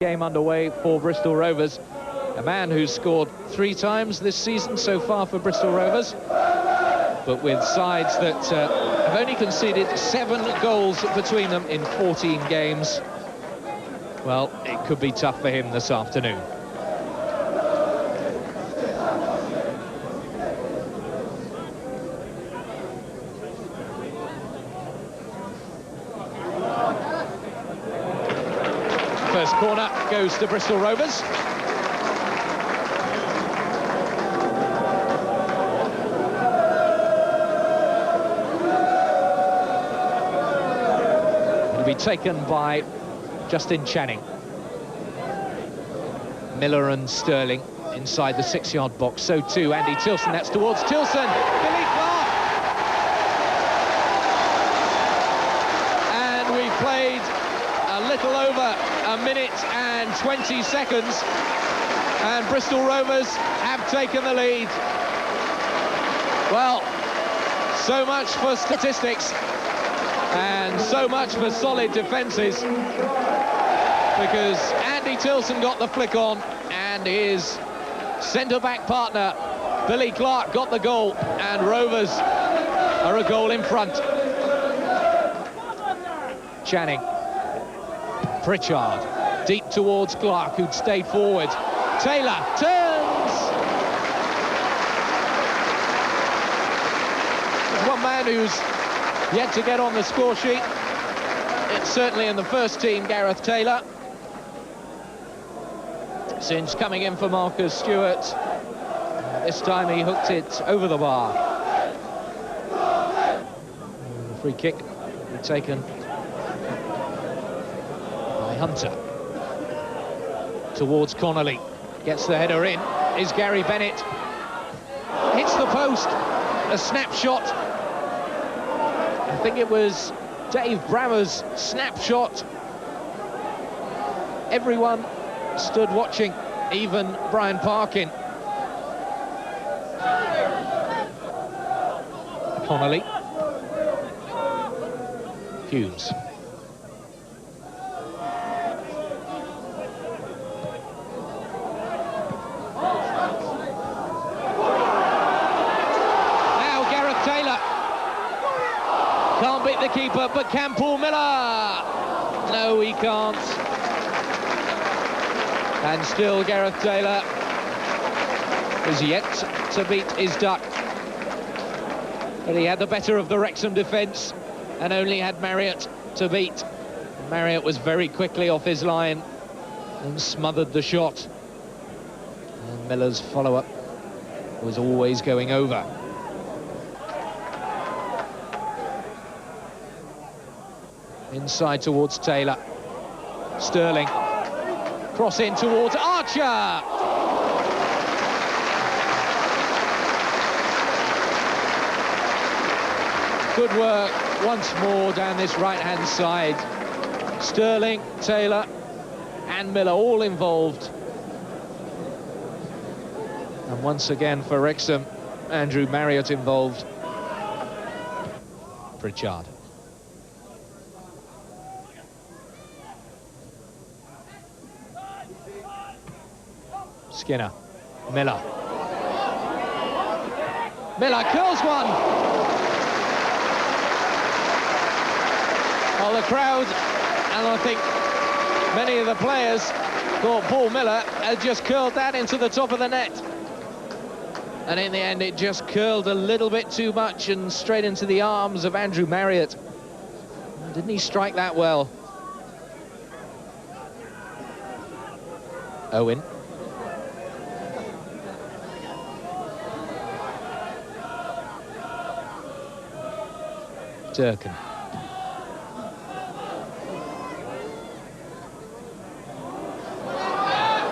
game underway for Bristol Rovers. A man who's scored 3 times this season so far for Bristol Rovers, but with sides that have only conceded 7 goals between them in 14 games. Well, it could be tough for him this afternoon. First corner goes to Bristol Rovers. It'll be taken by Justin Channing. Miller and Sterling inside the 6-yard box. So too Andy Tilson. That's towards Tilson. Billy Clark. And we've played a little over a minute and 20 seconds. And Bristol Rovers have taken the lead. Well, so much for statistics and so much for solid defences, because Andy Tilson got the flick on and his centre-back partner Billy Clark got the goal, and Rovers are a goal in front. Channing, Pritchard, deep towards Clark, who'd stayed forward. Taylor turns. There's one man who's yet to get on the score sheet. It's certainly in the first team, Gareth Taylor. Since coming in for Marcus Stewart, this time he hooked it over the bar. The free kick will be taken by Hunter. Towards Connolly, gets the header in, is Gary Bennett. Hits the post, a snapshot. I think it was Dave Brammer's snapshot. Everyone stood watching, even Brian Parkin. Connolly. Hughes. Now Gareth Taylor. Can't beat the keeper, but can Paul Miller? No, he can't. And still Gareth Taylor is yet to beat his duck. But he had the better of the Wrexham defence and only had Marriott to beat. Marriott was very quickly off his line and smothered the shot. And Miller's follow-up was always going over. Inside towards Taylor. Sterling. Cross in towards Archer. Good work once more down this right-hand side. Sterling, Taylor and Miller all involved. And once again for Wrexham, Andrew Marriott involved. Pritchard. Skinner. Miller. Miller curls one. Well, the crowd, and I think many of the players, thought Paul Miller had just curled that into the top of the net. And in the end, it just curled a little bit too much and straight into the arms of Andrew Marriott. Didn't he strike that well? Owen. Durkin.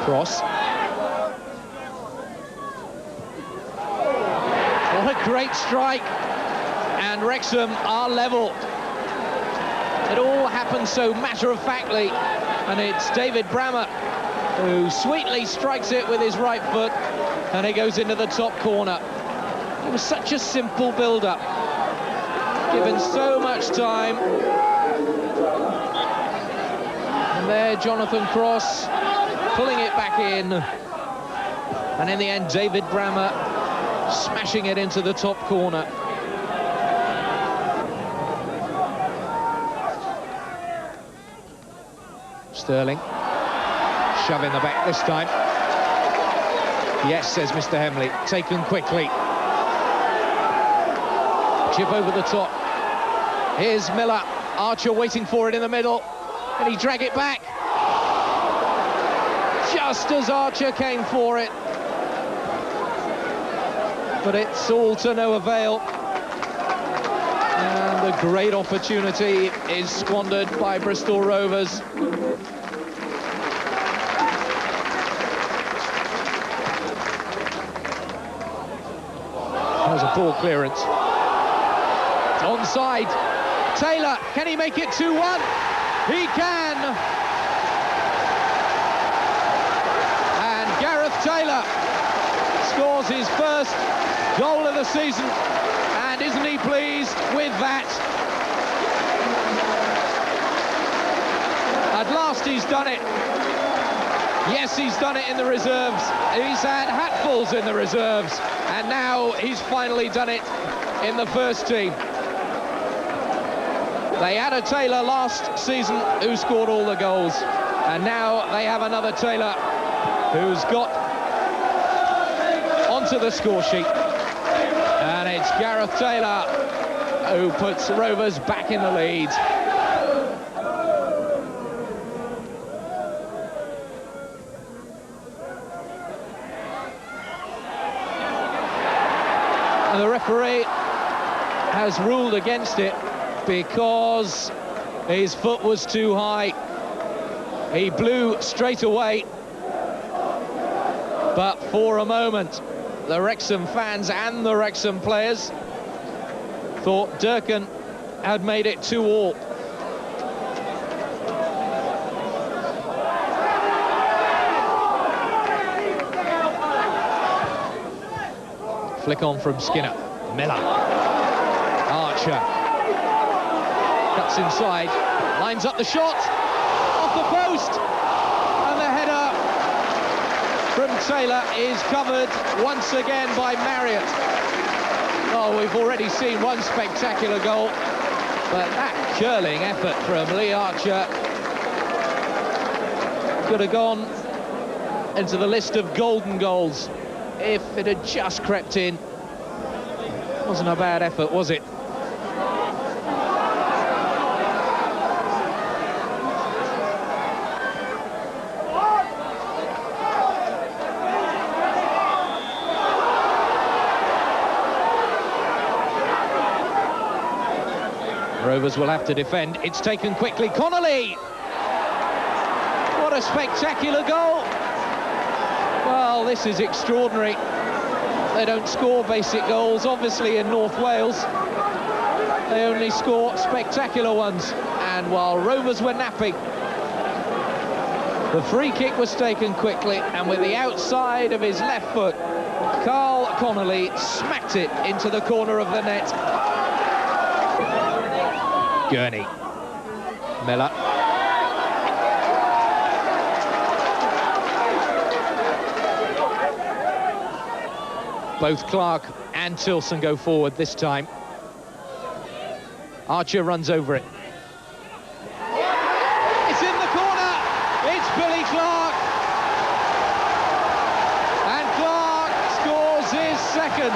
Cross. What a great strike. And Wrexham are level. It all happened so matter-of-factly, and it's David Brammer who sweetly strikes it with his right foot, and it goes into the top corner. It was such a simple build-up, given so much time, and there, Jonathan Cross pulling it back in. And in the end, David Brammer smashing it into the top corner. Sterling shoving the back this time. Yes, says Mr. Hemley, taken quickly. Chip over the top. Here's Miller. Archer waiting for it in the middle. Can he drag it back? Just as Archer came for it. But it's all to no avail. And a great opportunity is squandered by Bristol Rovers. That was a poor clearance. It's onside. Taylor, can he make it 2-1? He can! And Gareth Taylor scores his first goal of the season, and isn't he pleased with that? At last he's done it. Yes, he's done it in the reserves. He's had hatfuls in the reserves, and now he's finally done it in the first team. They had a Taylor last season who scored all the goals, and now they have another Taylor who's got onto the score sheet. And it's Gareth Taylor who puts Rovers back in the lead. And the referee has ruled against it because his foot was too high. He blew straight away. But for a moment, the Wrexham fans and the Wrexham players thought Durkin had made it 2-2. Flick on from Skinner. Miller. Archer. Cuts inside. Lines up the shot. Off the post. And the header from Taylor is covered once again by Marriott. Oh, we've already seen one spectacular goal, but that curling effort from Lee Archer could have gone into the list of golden goals if it had just crept in. Wasn't a bad effort, was it? Rovers will have to defend. It's taken quickly. Connolly! What a spectacular goal! Well, this is extraordinary. They don't score basic goals, obviously, in North Wales. They only score spectacular ones. And while Rovers were napping, the free kick was taken quickly, and with the outside of his left foot, Carl Connolly smacked it into the corner of the net. Gurney. Miller. Both Clark and Tilson go forward this time. Archer runs over it. It's in the corner. It's Billy Clark. And Clark scores his second.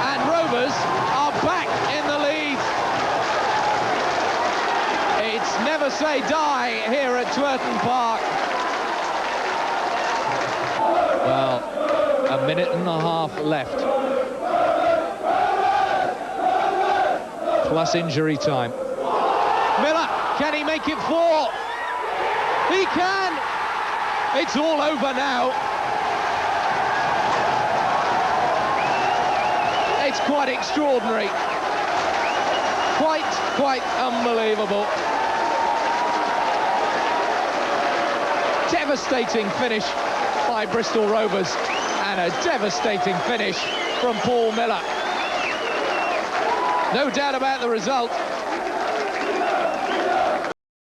And Rovers are back in the lead. It's never say die here at Twerton Park. Well, a minute and a half left. Plus injury time. Miller, can he make it 4? He can! It's all over now. It's quite extraordinary. Quite unbelievable. Devastating finish by Bristol Rovers, and a devastating finish from Paul Miller. No doubt about the result.